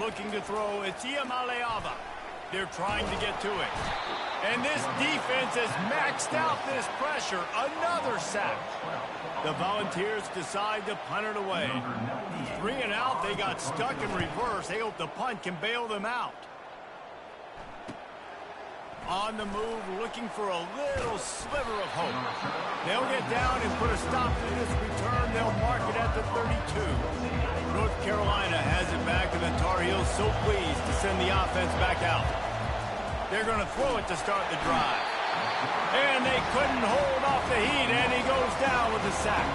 Looking to throw, it's Iamaleava. They're trying to get to it. And this defense has maxed out this pressure. Another sack. The Volunteers decide to punt it away. 3 and out, they got stuck in reverse. They hope the punt can bail them out. On the move, looking for a little sliver of hope. They'll get down and put a stop to this return. They'll mark it at the 32. North Carolina has it back, and the Tar Heels so pleased to send the offense back out. They're going to throw it to start the drive. And they couldn't hold off the heat, and he goes down with a sack.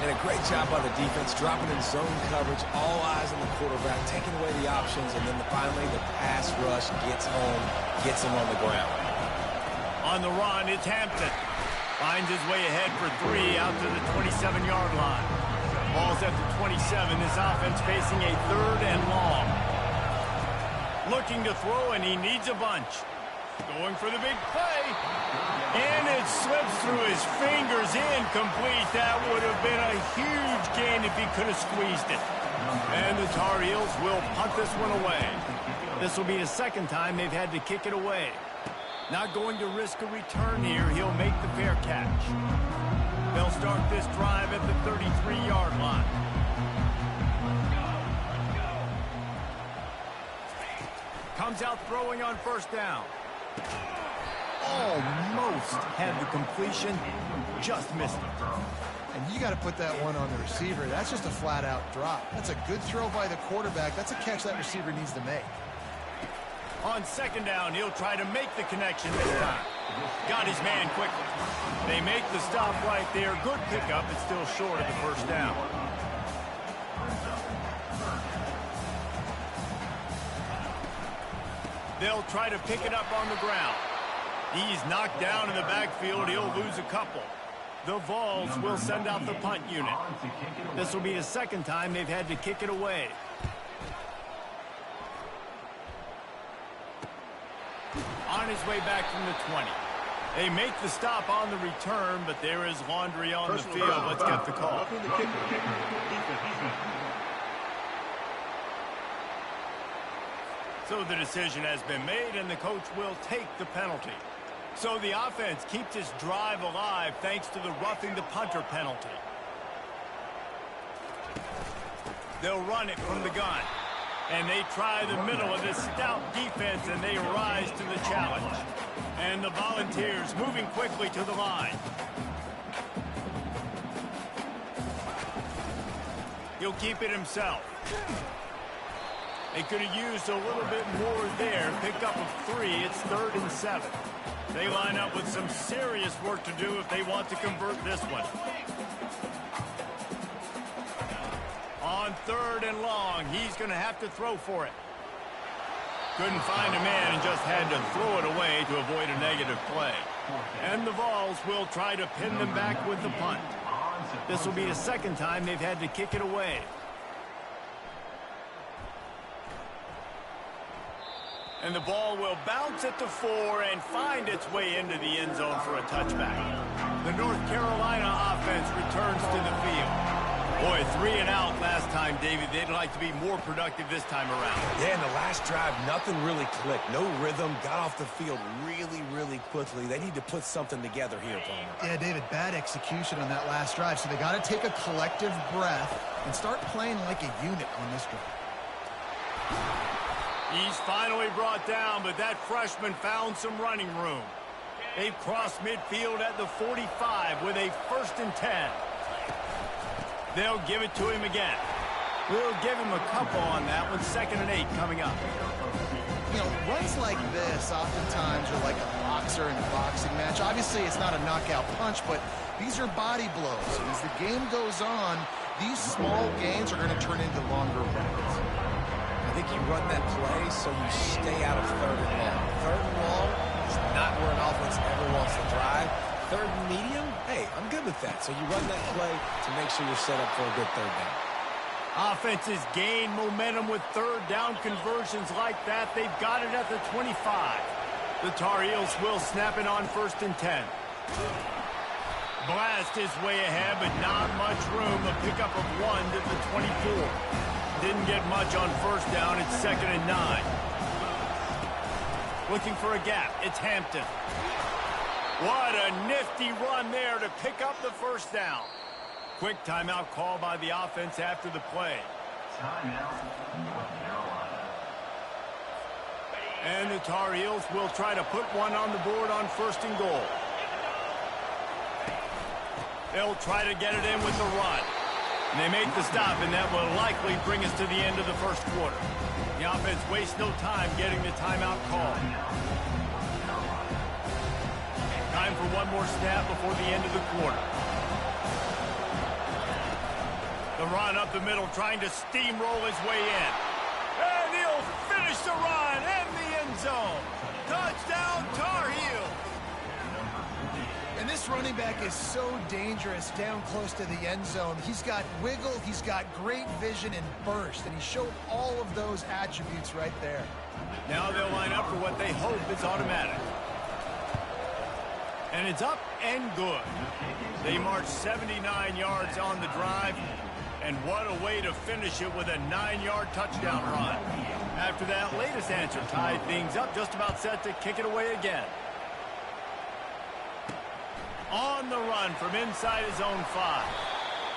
And a great job by the defense, dropping in zone coverage, all eyes on the quarterback, taking away the options, and then finally the pass rush gets home, gets him on the ground. On the run, it's Hampton. Finds his way ahead for 3 out to the 27-yard line. Ball's at the 27. This offense facing a 3rd and long. Looking to throw, and he needs a bunch. Going for the big play. And it slips through his fingers, incomplete. That would have been a huge gain if he could have squeezed it. And the Tar Heels will punt this one away. This will be the 2nd time they've had to kick it away. Not going to risk a return here. He'll make the fair catch. They'll start this drive at the 33-yard line. Comes out throwing on 1st down. Almost had the completion, just missed it. And you got to put that one on the receiver. That's just a flat-out drop. That's a good throw by the quarterback. That's a catch that receiver needs to make. On 2nd down, he'll try to make the connection this time. Got his man quickly. They make the stop right there. Good pickup. It's still short of the 1st down. They'll try to pick it up on the ground. He's knocked down in the backfield. He'll lose a couple. The Vols will send out the punt unit. This will be the 2nd time they've had to kick it away. On his way back from the 20. They make the stop on the return, but there is laundry on the field. Let's get the call. So the decision has been made, and the coach will take the penalty. So the offense keeps this drive alive thanks to the roughing the punter penalty. They'll run it from the gun. And they try the middle of this stout defense, and they rise to the challenge. And the Volunteers moving quickly to the line. He'll keep it himself. They could have used a little bit more there. Pickup of 3. It's 3rd and 7. They line up with some serious work to do if they want to convert this one. On 3rd and long, he's going to have to throw for it. Couldn't find a man and just had to throw it away to avoid a negative play. And the Vols will try to pin them back with the punt. This will be the 2nd time they've had to kick it away. And the ball will bounce at the 4 and find its way into the end zone for a touchback. The North Carolina offense returns to the field. Boy, 3 and out last time, David. They'd like to be more productive this time around. Yeah, in the last drive, nothing really clicked. No rhythm, got off the field really quickly. They need to put something together here, Palmer. Yeah, David, bad execution on that last drive. So they got to take a collective breath and start playing like a unit on this drive. He's finally brought down, but that freshman found some running room. They've crossed midfield at the 45 with a 1st and 10. They'll give it to him again. We'll give him a couple on that one. 2nd and 8 coming up. You know, runs like this oftentimes are like a boxer in a boxing match. Obviously, it's not a knockout punch, but these are body blows. And as the game goes on, these small gains are going to turn into longer runs. I think you run that play so you stay out of 3rd and long. 3rd and long is not where an offense ever wants to drive. 3rd and medium, hey, I'm good with that. So you run that play to make sure you're set up for a good 3rd down. Offenses gain momentum with 3rd down conversions like that. They've got it at the 25. The Tar Heels will snap it on 1st and 10. Blast his way ahead, but not much room. A pickup of 1 to the 24. didn't get much on first down. It's 2nd and 9. Looking for a gap. It's Hampton. What a nifty run there to pick up the first down. Quick timeout call by the offense after the play. And the Tar Heels will try to put one on the board on 1st and goal. They'll try to get it in with the run. And they make the stop, and that will likely bring us to the end of the first quarter. The offense wastes no time getting the timeout call. Time for one more snap before the end of the quarter. The run up the middle, trying to steamroll his way in. And he'll finish the run in the end zone. Touchdown, Tar Heels. And this running back is so dangerous down close to the end zone. He's got wiggle, he's got great vision and burst, and he showed all of those attributes right there. Now they'll line up for what they hope is automatic. And it's up and good. They march 79 yards on the drive, and what a way to finish it with a 9-yard touchdown run. After that latest answer tied things up, just about set to kick it away again. On the run from inside his own 5.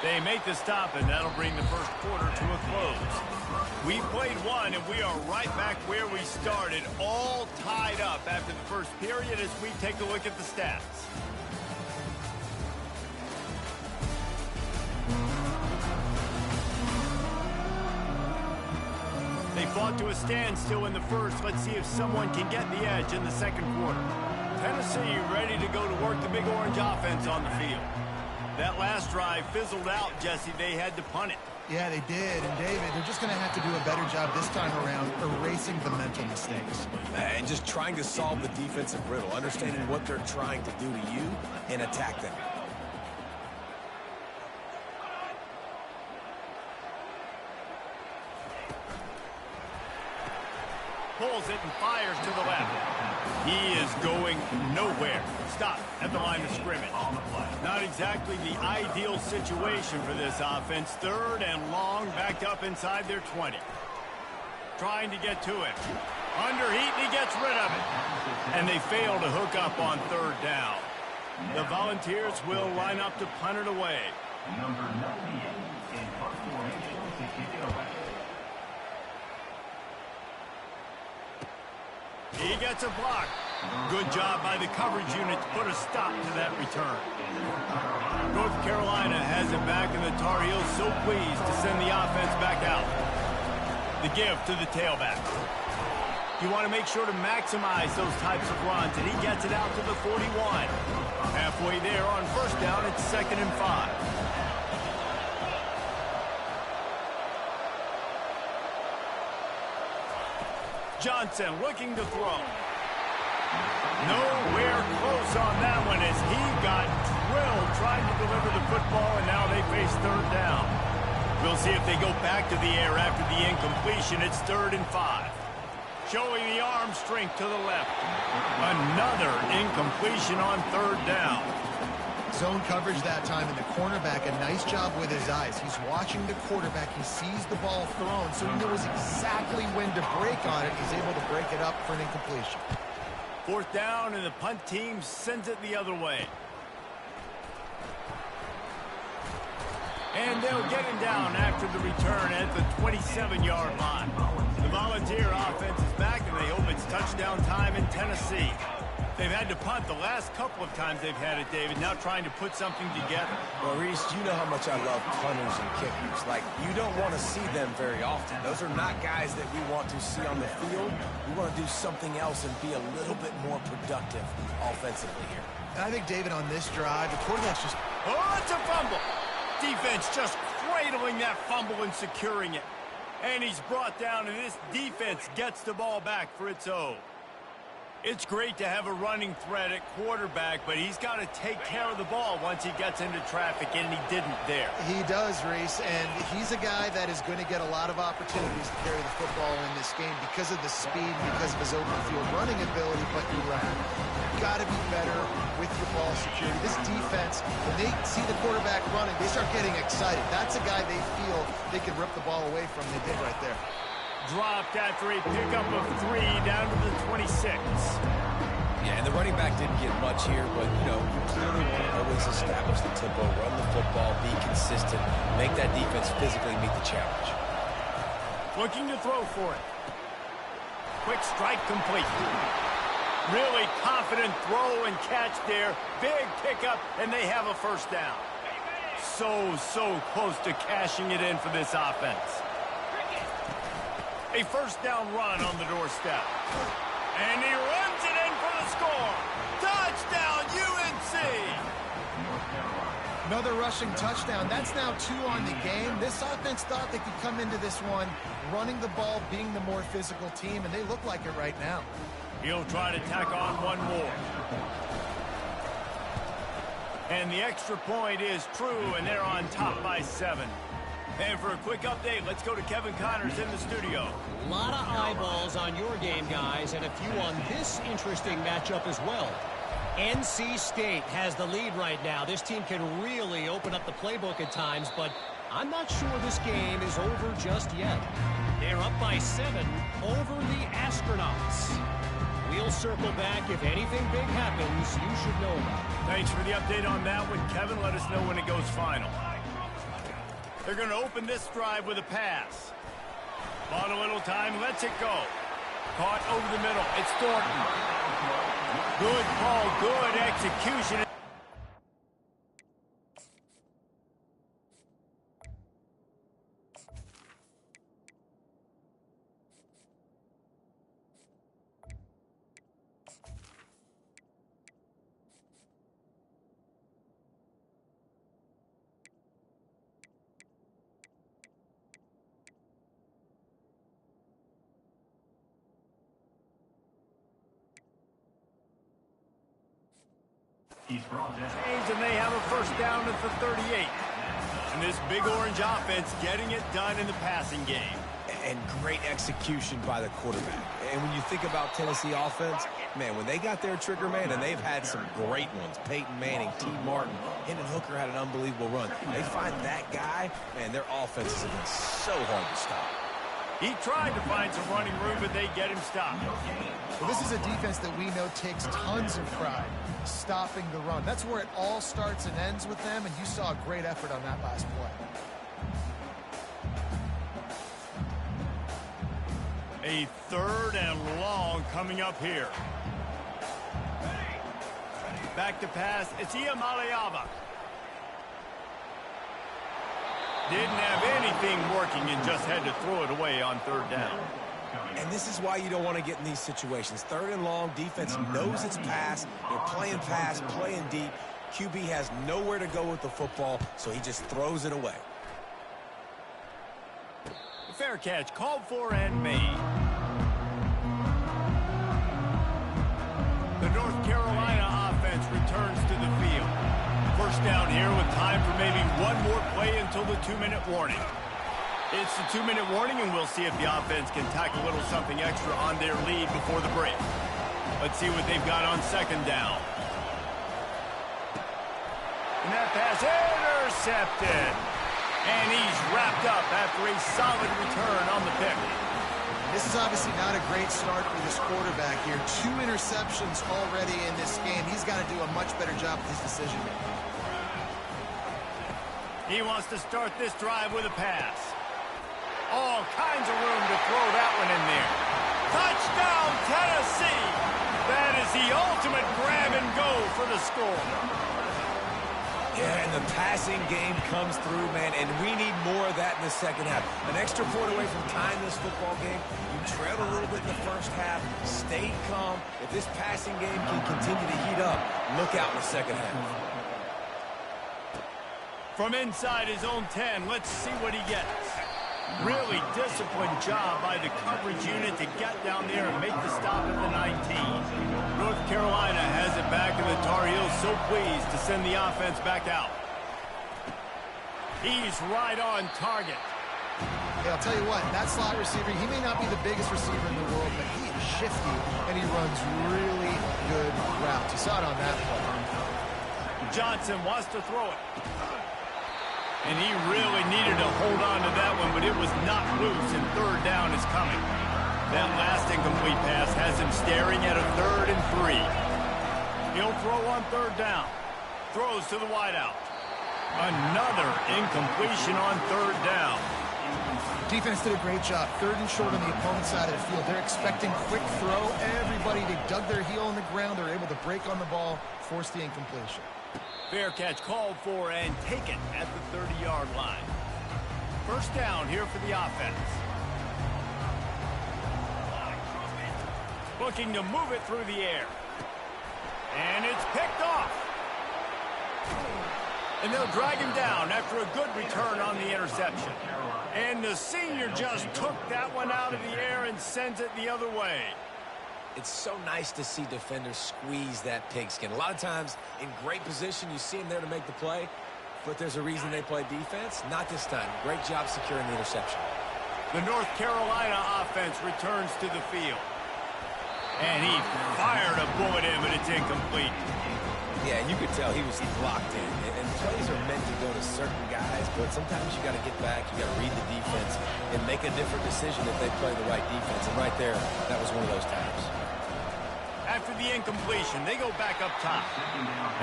They make the stop, and that'll bring the first quarter to a close. We played one, and we are right back where we started, all tied up after the first period as we take a look at the stats. They fought to a standstill in the first. Let's see if someone can get the edge in the second quarter. Tennessee ready to go to work the Big Orange offense on the field. That last drive fizzled out, Jesse. They had to punt it. Yeah, they did. And, David, they're just going to have to do a better job this time around erasing the mental mistakes. And just trying to solve the defensive riddle, understanding what they're trying to do to you and attack them. Pulls it and fires to the left. He is going nowhere. Stop at the line of scrimmage. Not exactly the ideal situation for this offense. 3rd and long, backed up inside their 20. Trying to get to it. Under heat, and he gets rid of it. And they fail to hook up on 3rd down. The Volunteers will line up to punt it away. Number 98 in punt formation to kick it away. He gets a block. Good job by the coverage unit to put a stop to that return. North Carolina has it back, and the Tar Heels so pleased to send the offense back out. The give to the tailback. You want to make sure to maximize those types of runs, and he gets it out to the 41. Halfway there on first down, it's 2nd and 5. Johnson looking to throw. Nowhere close on that one as he got drilled trying to deliver the football, and now they face 3rd down. We'll see if they go back to the air after the incompletion. It's 3rd and 5. Showing the arm strength to the left. Another incompletion on 3rd down. Zone coverage that time, and the cornerback, a nice job with his eyes. He's watching the quarterback. He sees the ball thrown, so he knows exactly when to break on it. He's able to break it up for an incompletion. 4th down, and the punt team sends it the other way. And they'll get him down after the return at the 27-yard line. The Volunteer offense is back, and they hope it's touchdown time in Tennessee. They've had to punt the last couple of times they've had it, David, now trying to put something together. Well, Reese, you know how much I love punters and kickers. Like, you don't want to see them very often. Those are not guys that we want to see on the field. We want to do something else and be a little bit more productive offensively here. And I think, David, on this drive, the quarterback's just... Oh, it's a fumble. Defense just cradling that fumble and securing it. And he's brought down, and this defense gets the ball back for its own. It's great to have a running threat at quarterback, but he's got to take care of the ball once he gets into traffic, and he didn't there. He does, Reese, and he's a guy that is going to get a lot of opportunities to carry the football in this game because of the speed, because of his open field running ability, but you're right. You've got to be better with your ball security. This defense, the they see the quarterback running, they start getting excited. That's a guy they feel they can rip the ball away from. They did right there. Dropped after a pickup of 3 down to the 26. Yeah, and the running back didn't get much here, but, you know, you clearly want to always establish the tempo, run the football, be consistent, make that defense physically meet the challenge. Looking to throw for it. Quick strike complete. Really confident throw and catch there. Big pickup, and they have a first down. So close to cashing it in for this offense. A first down run on the doorstep. And he runs it in for the score. Touchdown, UNC! Another rushing touchdown. That's now 2 on the game. This offense thought they could come into this one running the ball, being the more physical team, and they look like it right now. He'll try to tack on one more. And the extra point is true, and they're on top by 7. And for a quick update, let's go to Kevin Connors in the studio. A lot of eyeballs on your game, guys, and a few on this interesting matchup as well. NC State has the lead right now. This team can really open up the playbook at times, but I'm not sure this game is over just yet. They're up by 7 over the Astronauts. We'll circle back. If anything big happens, you should know about it. Thanks for the update on that one, Kevin. Let us know when it goes final. They're going to open this drive with a pass. Bought a little time, lets it go. Caught over the middle. It's Thornton. Good call, good execution. And they have a first down at the 38. And this big orange offense getting it done in the passing game. And great execution by the quarterback. And when you think about Tennessee offense, man, when they got their trigger man, and they've had some great ones. Peyton Manning, T. Martin, Hendon Hooker had an unbelievable run. They find that guy, man, their offenses have been so hard to stop. He tried to find some running room, but they get him stopped. Well, this is a defense that we know takes tons of pride stopping the run. That's where it all starts and ends with them, and you saw a great effort on that last play. A 3rd and long coming up here. Back to pass. It's Iamaleava. Didn't have anything working and just had to throw it away on 3rd down. And this is why you don't want to get in these situations. 3rd and long, defense knows it's pass. They're playing pass, playing deep. QB has nowhere to go with the football, so he just throws it away. Fair catch, called for and made. The North Carolina offense returns to the field. First down here with time for maybe one more play until the 2-minute warning. It's the 2-minute warning, and we'll see if the offense can tack a little something extra on their lead before the break. Let's see what they've got on 2nd down. And that pass intercepted. And he's wrapped up after a solid return on the pick. This is obviously not a great start for this quarterback here. 2 interceptions already in this game. He's got to do a much better job with his decision-making. He wants to start this drive with a pass. All kinds of room to throw that one in there. Touchdown, Tennessee! That is the ultimate grab and go for the score. Yeah, and the passing game comes through, man, and we need more of that in the second half. An extra point away from tying this football game. You trailed a little bit in the first half, stayed calm. If this passing game can continue to heat up, look out in the second half. From inside his own 10, let's see what he gets. Really disciplined job by the coverage unit to get down there and make the stop at the 19. North Carolina has it back, and the Tar Heels so pleased to send the offense back out. He's right on target. Hey, I'll tell you what, that slot receiver, he may not be the biggest receiver in the world, but he is shifty, and he runs really good routes. You saw it on that play. Johnson wants to throw it. And he really needed to hold on to that one, but it was not loose, and third down is coming. That last incomplete pass has him staring at a 3rd and 3. He'll throw on 3rd down. Throws to the wideout. Another incompletion on 3rd down. Defense did a great job. 3rd and short on the opponent's side of the field. They're expecting quick throw. Everybody, they dug their heel on the ground. They're able to break on the ball, force the incompletion. Fair catch called for and taken at the 30-yard line. First down here for the offense. Looking to move it through the air. And it's picked off. And they'll drag him down after a good return on the interception. And the senior just took that one out of the air and sends it the other way. It's so nice to see defenders squeeze that pigskin. A lot of times, in great position, you see them there to make the play, but there's a reason they play defense. Not this time. Great job securing the interception. The North Carolina offense returns to the field. And he fired a bullet in, but it's incomplete. Yeah, you could tell he was locked in. And plays are meant to go to certain guys, but sometimes you got to get back, you got to read the defense, and make a different decision if they play the right defense. And right there, that was one of those times. After the incompletion, they go back up top.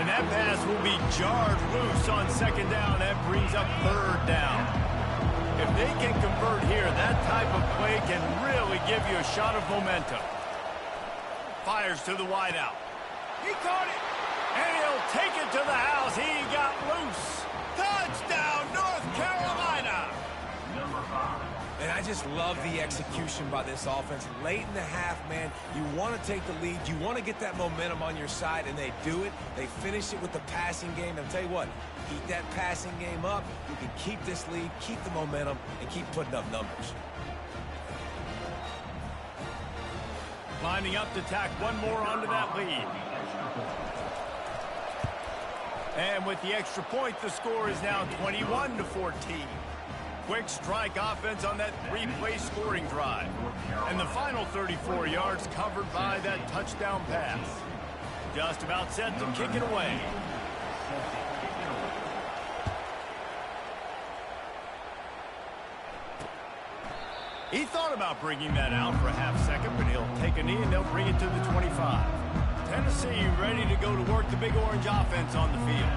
And that pass will be jarred loose on 2nd down. That brings up 3rd down. If they can convert here, that type of play can really give you a shot of momentum. Fires to the wideout. He caught it. And he'll take it to the house. He got loose. Touchdown, North Carolina. And I just love the execution by this offense. Late in the half, man, you want to take the lead. You want to get that momentum on your side, and they do it. They finish it with the passing game. And I'll tell you what, keep that passing game up. You can keep this lead, keep the momentum, and keep putting up numbers. Lining up to tack one more onto that lead. And with the extra point, the score is now 21-14. Quick strike offense on that 3-play scoring drive. And the final 34 yards covered by that touchdown pass. Just about set to kick it away. He thought about bringing that out for a half second, but he'll take a knee and they'll bring it to the 25. Tennessee ready to go to work the Big Orange offense on the field.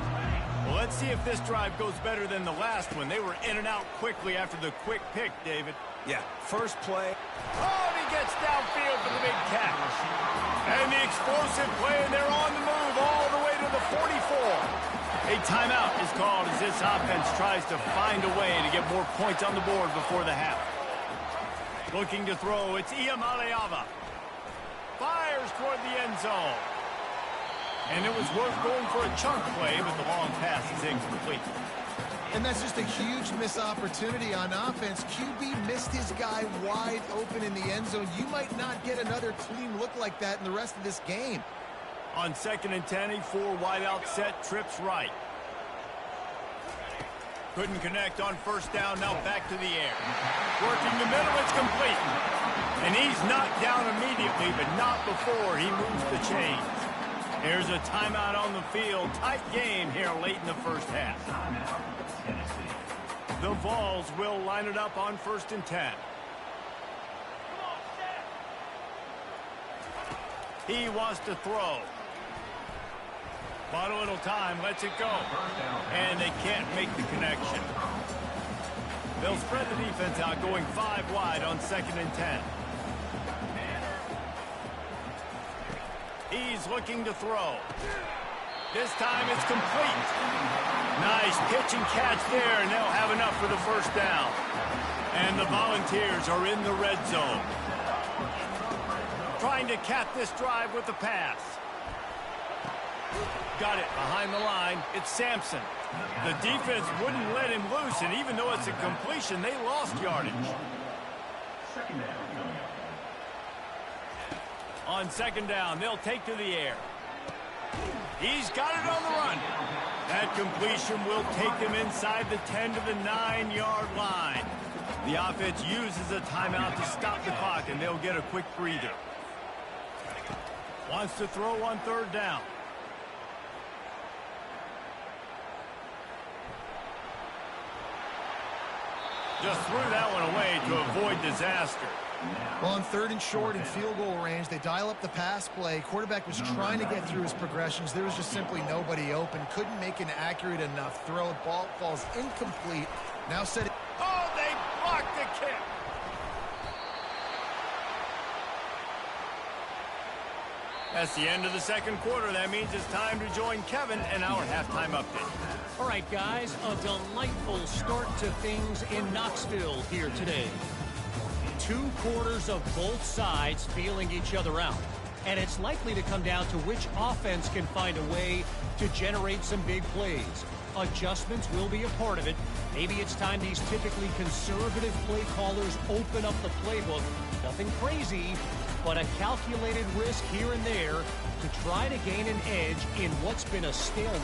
Well, let's see if this drive goes better than the last one. They were in and out quickly after the quick pick, David. Yeah, first play. Oh, and he gets downfield for the big catch. And the explosive play, and they're on the move all the way to the 44. A timeout is called as this offense tries to find a way to get more points on the board before the half. Looking to throw, it's Iamaleava. Fires toward the end zone. And it was worth going for a chunk play, but the long pass is incomplete. And that's just a huge missed opportunity on offense. QB missed his guy wide open in the end zone. You might not get another clean look like that in the rest of this game. On 2nd and 10, a 4 wideout set, trips right. Couldn't connect on 1st down, now back to the air. Working the middle, it's complete. And he's knocked down immediately, but not before he moves the chains. There's a timeout on the field. Tight game here late in the first half. The Vols will line it up on 1st and 10. He wants to throw. Bought a little time, lets it go. And they can't make the connection. They'll spread the defense out, going 5 wide on 2nd and 10. He's looking to throw. This time it's complete. Nice pitch and catch there, and they'll have enough for the 1st down. And the Volunteers are in the red zone. Trying to cap this drive with the pass. Got it behind the line. It's Sampson. The defense wouldn't let him loose, and even though it's a completion, they lost yardage. On 2nd down, they'll take to the air. He's got it on the run. That completion will take them inside the 10 to the 9-yard line. The offense uses a timeout to stop the clock, and they'll get a quick breather. Wants to throw on 3rd down. Just threw that one away to avoid disaster. Well, on 3rd and short in field goal range, they dial up the pass play. Quarterback was trying to get through his progressions. There was just simply nobody open. Couldn't make an accurate enough throw. Ball falls incomplete. Now set it. Oh, they blocked the kick. That's the end of the second quarter. That means it's time to join Kevin in our halftime update. All right, guys, a delightful start to things in Knoxville here today. 2 quarters of both sides feeling each other out. And it's likely to come down to which offense can find a way to generate some big plays. Adjustments will be a part of it. Maybe it's time these typically conservative play callers open up the playbook. Nothing crazy, but a calculated risk here and there to try to gain an edge in what's been a stalemate.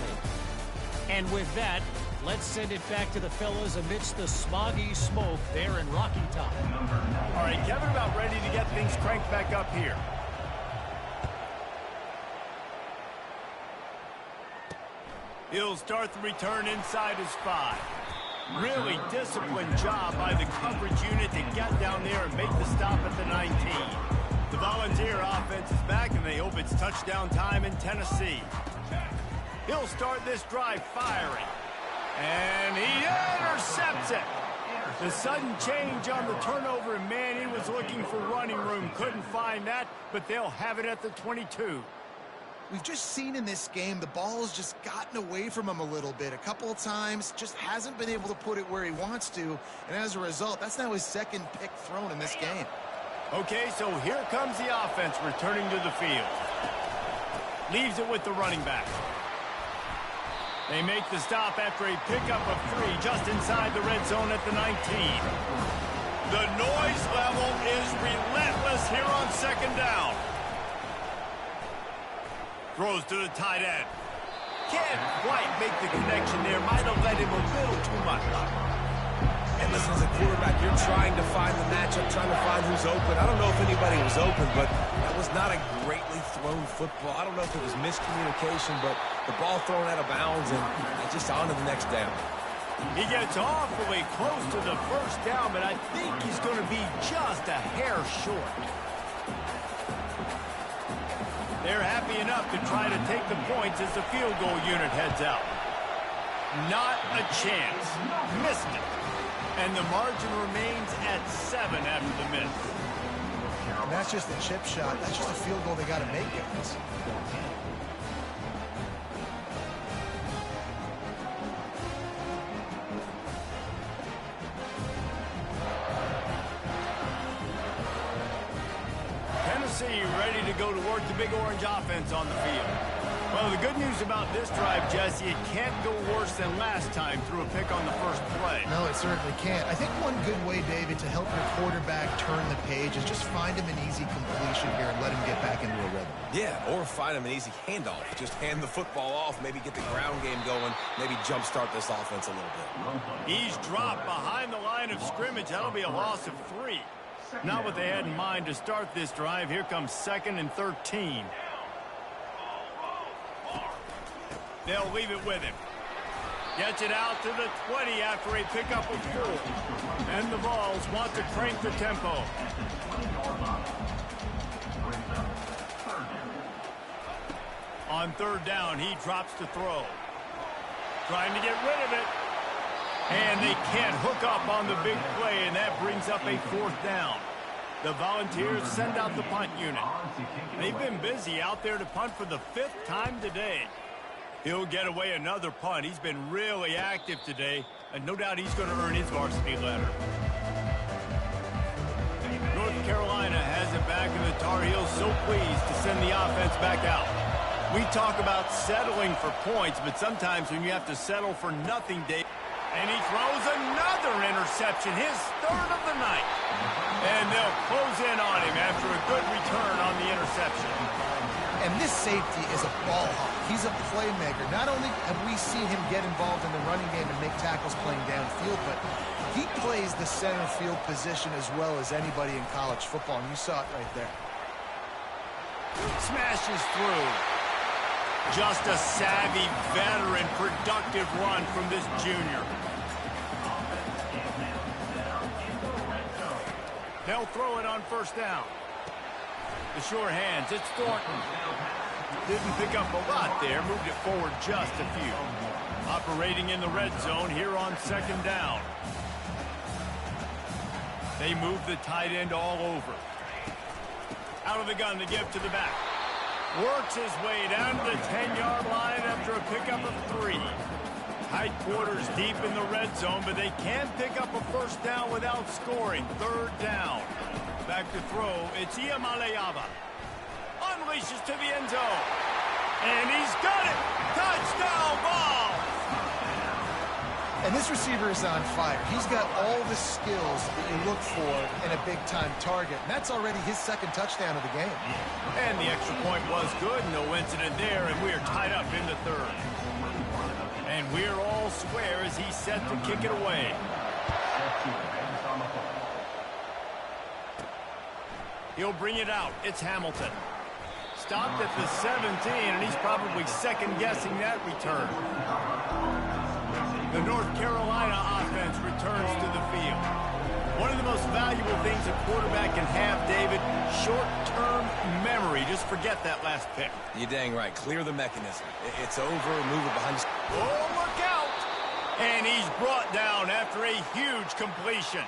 And with that, let's send it back to the fellas amidst the smoggy smoke there in Rocky Top. All right, Kevin, about ready to get things cranked back up here. He'll start the return inside his 5. Really disciplined job by the coverage unit to get down there and make the stop at the 19. The Volunteer offense is back, and they hope it's touchdown time in Tennessee. He'll start this drive firing. And he intercepts it. The sudden change on the turnover, and man, he was looking for running room. Couldn't find that, but they'll have it at the 22. We've just seen in this game the ball has just gotten away from him a little bit. A couple of times, just hasn't been able to put it where he wants to. And as a result, that's now his 2nd pick thrown in this game. Okay, so here comes the offense returning to the field. Leaves it with the running back. They make the stop after a pickup of 3 just inside the red zone at the 19. The noise level is relentless here on 2nd down. Throws to the tight end. Can't quite make the connection there. Might have let him a little too much. And listen, as a quarterback, you're trying to find the matchup, trying to find who's open. I don't know if anybody was open, but that was not a greatly thrown football. I don't know if it was miscommunication, but the ball thrown out of bounds and just on to the next down. He gets awfully close to the 1st down, but I think he's going to be just a hair short. They're happy enough to try to take the points as the field goal unit heads out. Not a chance. Missed it. And the margin remains at 7 after the miss. And that's just a chip shot. That's just a field goal they got to make, guys. Tennessee ready to go to work the Big Orange offense on the field. Well, the good news about this drive, Jesse, it can't go worse than last time through a pick on the first play. No, it certainly can't. I think one good way, David, to help your quarterback turn the page is just find him an easy completion here and let him get back into a rhythm. Yeah, or find him an easy handoff. Just hand the football off, maybe get the ground game going, maybe jumpstart this offense a little bit. He's dropped behind the line of scrimmage. That'll be a loss of 3. Not what they had in mind to start this drive. Here comes 2nd and 13. They'll leave it with him. Gets it out to the 20 after a pickup of 4. And the Vols want to crank the tempo. On 3rd down, he drops to throw. Trying to get rid of it. And they can't hook up on the big play, and that brings up a 4th down. The Volunteers send out the punt unit. They've been busy out there to punt for the 5th time today. He'll get away another punt. He's been really active today, and no doubt he's going to earn his varsity letter. North Carolina has it back, and the Tar Heels so pleased to send the offense back out. We talk about settling for points, but sometimes when you have to settle for nothing, Dave. And he throws another interception, his 3rd of the night. And they'll close in on him after a good return on the interception. And this safety is a ball hawk. He's a playmaker. Not only have we seen him get involved in the running game and make tackles playing downfield, but he plays the center field position as well as anybody in college football, and you saw it right there. Smashes through. Just a savvy, veteran, productive run from this junior. They'll throw it on first down. The sure hands, it's Thornton. Didn't pick up a lot there, moved it forward just a few. Operating in the red zone here on second down. They move the tight end all over. Out of the gun to give to the back. Works his way down to the 10-yard line after a pickup of 3. Tight quarters deep in the red zone, but they can pick up a first down without scoring. Third down. Back to throw, it's Iamaleava. Unleashes to the end zone. And he's got it! Touchdown ball! And this receiver is on fire. He's got all the skills that you look for in a big-time target. And that's already his second touchdown of the game. And the extra point was good. No incident there, and we're tied up in the third. And we're all square as he's set to kick it away. He'll bring it out. It's Hamilton. Stopped at the 17, and he's probably second-guessing that return. The North Carolina offense returns to the field. One of the most valuable things a quarterback can have, David, short-term memory. Just forget that last pick. You're dang right. Clear the mechanism. It's over. Move it behind. Oh, look out! And he's brought down after a huge completion.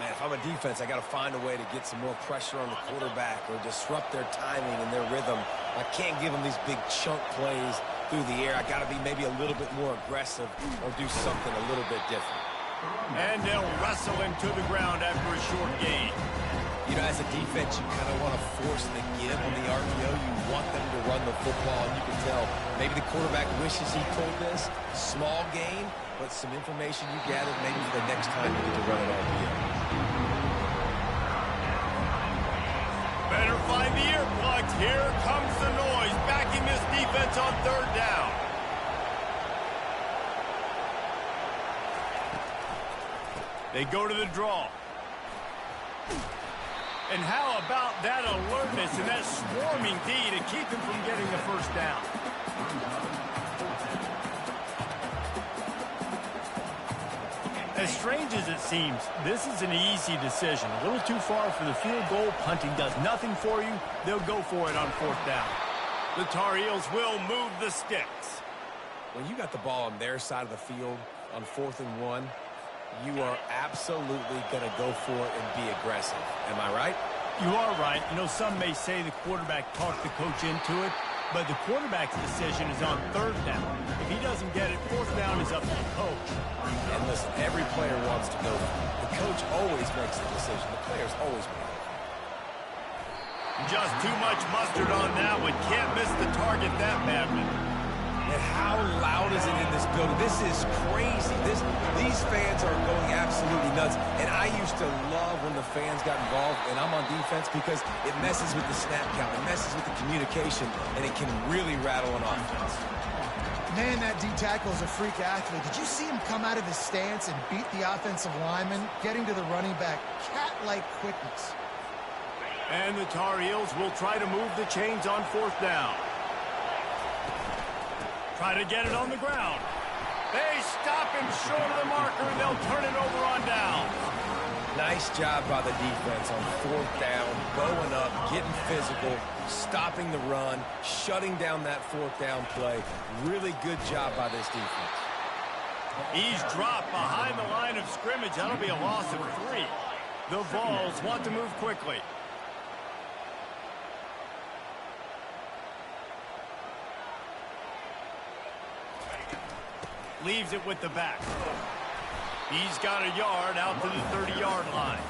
Man, if I'm a defense, I got to find a way to get some more pressure on the quarterback or disrupt their timing and their rhythm. I can't give them these big chunk plays through the air. I got to be maybe a little bit more aggressive or do something a little bit different. And they'll wrestle him to the ground after a short gain. You know, as a defense, you kind of want to force the give on the RPO. You want them to run the football, and you can tell maybe the quarterback wishes he pulled this. Small gain, but some information you gathered maybe for the next time you get to run an RPO. Better find the earplugs. Here comes the noise, backing this defense on third down. They go to the draw. And how about that alertness and that swarming D to keep him from getting the first down? As strange as it seems, this is an easy decision. A little too far for the field goal. Punting does nothing for you. They'll go for it on fourth down. The Tar Heels will move the sticks. When you got the ball on their side of the field on 4th and 1, you are absolutely going to go for it and be aggressive. Am I right? You are right. You know, some may say the quarterback talked the coach into it, but the quarterback's decision is on third down. If he doesn't get it, fourth down is up to the coach. And listen, every player wants to go. The coach always makes the decision. The players always make it. Just too much mustard on that one. Can't miss the target that badly. And how loud is it in this building? This is crazy. These fans are going absolutely nuts. And I used to love when the fans got involved, and I'm on defense, because it messes with the snap count. It messes with the communication, and it can really rattle an offense. Man, that D-tackle is a freak athlete. Did you see him come out of his stance and beat the offensive lineman, getting to the running back? Cat-like quickness. And the Tar Heels will try to move the chains on fourth down. Try to get it on the ground. They stop him short of the marker, and they'll turn it over on down. Nice job by the defense on fourth down, bowing up, getting physical, stopping the run, shutting down that fourth down play. Really good job by this defense. He's dropped behind the line of scrimmage. That'll be a loss of 3. The Vols want to move quickly. Leaves it with the back. He's got a yard out to the 30-yard line.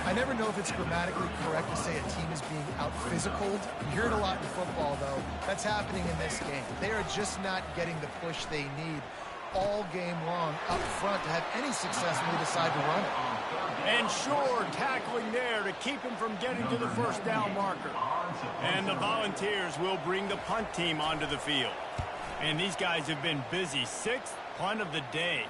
I never know if it's grammatically correct to say a team is being out-physicaled. You hear it a lot in football, though. That's happening in this game. They are just not getting the push they need all game long up front to have any success when they decide to run it. And Shore tackling there to keep him from getting to the first down marker. And the Volunteers will bring the punt team onto the field. And these guys have been busy. 6th punt of the day.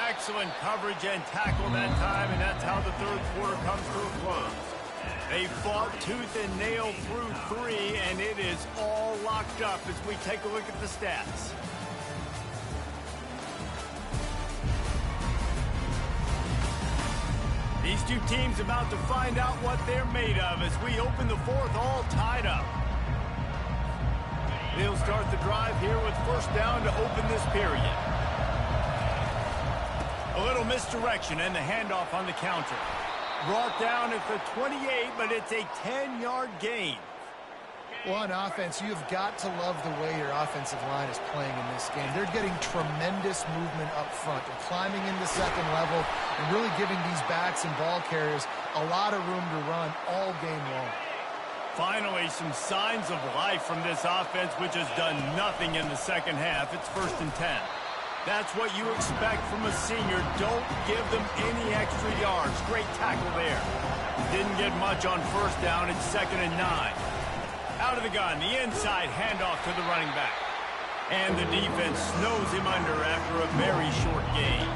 Excellent coverage and tackle that time, and that's how the third quarter comes to a close. They fought tooth and nail through 3, and it is all locked up as we take a look at the stats. These two teams about to find out what they're made of as we open the fourth, all tied up. They'll start the drive here with first down to open this period. A little misdirection and the handoff on the counter. Brought down at the 28, but it's a 10-yard gain. Well, on offense, you've got to love the way your offensive line is playing in this game. They're getting tremendous movement up front. They're climbing into second level and really giving these backs and ball carriers a lot of room to run all game long. Finally, some signs of life from this offense, which has done nothing in the second half. It's 1st and 10. That's what you expect from a senior. Don't give them any extra yards. Great tackle there. Didn't get much on first down. It's 2nd and 9. Out of the gun, the inside handoff to the running back. And the defense snows him under after a very short gain.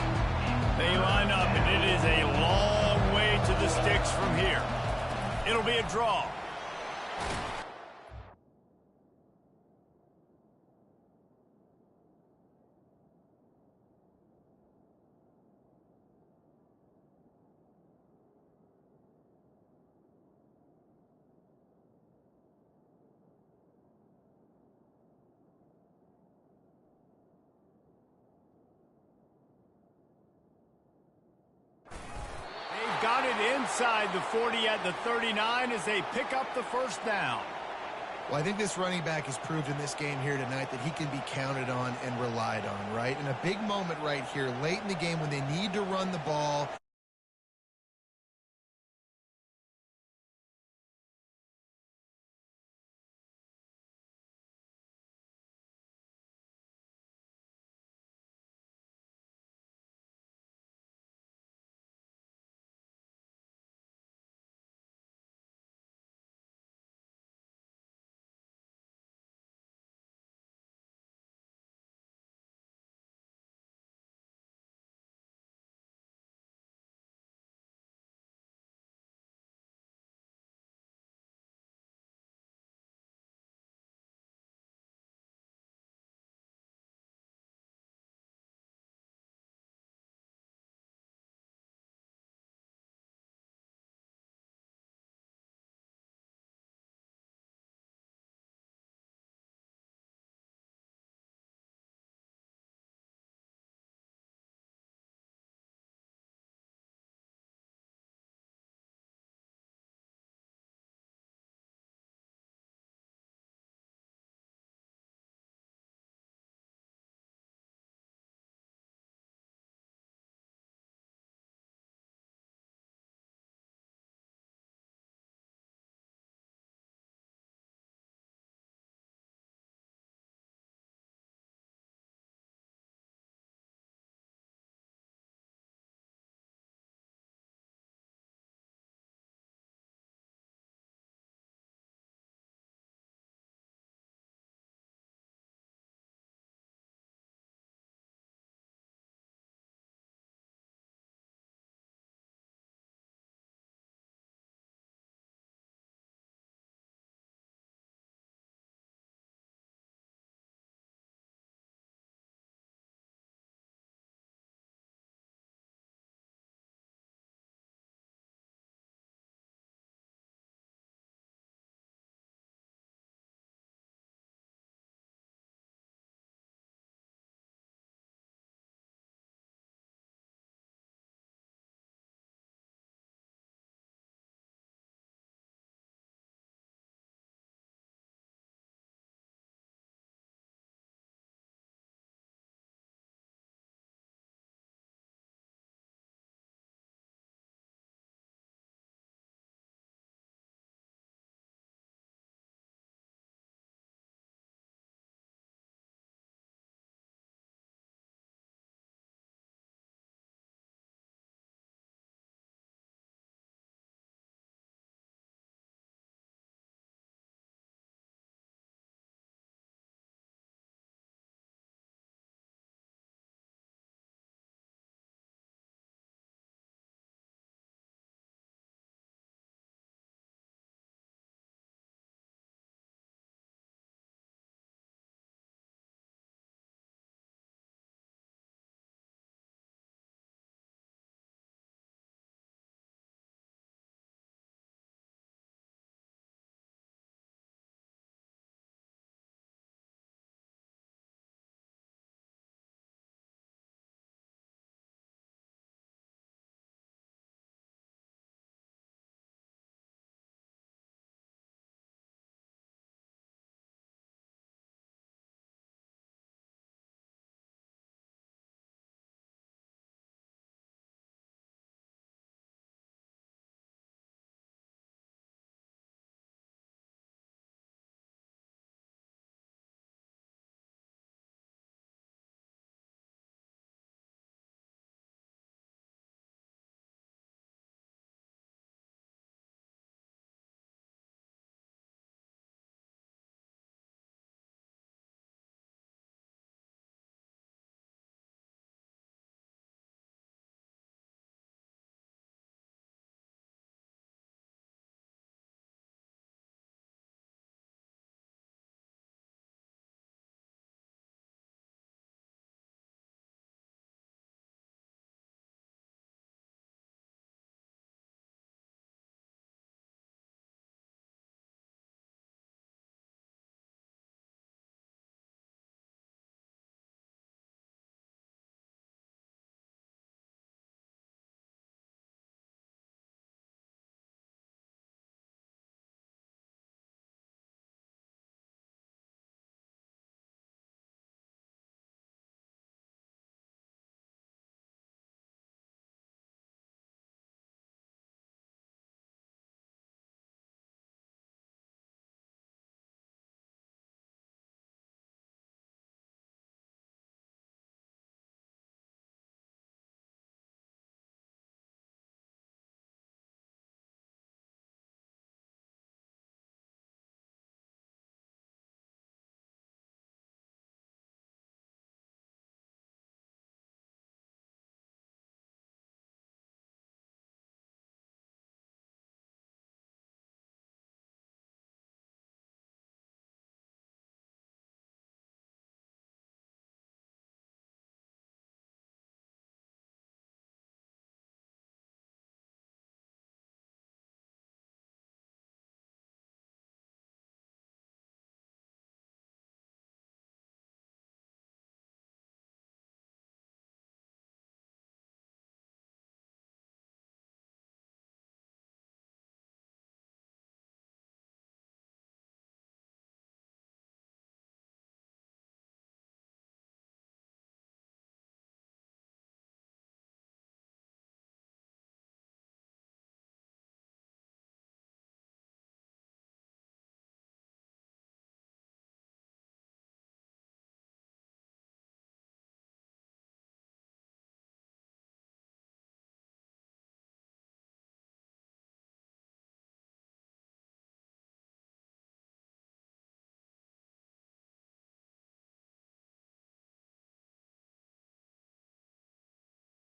They line up, and it is a long way to the sticks from here. It'll be a draw. Got it inside the 40 at the 39 as they pick up the first down. Well, I think this running back has proved in this game here tonight that he can be counted on and relied on, right? In a big moment right here, late in the game when they need to run the ball,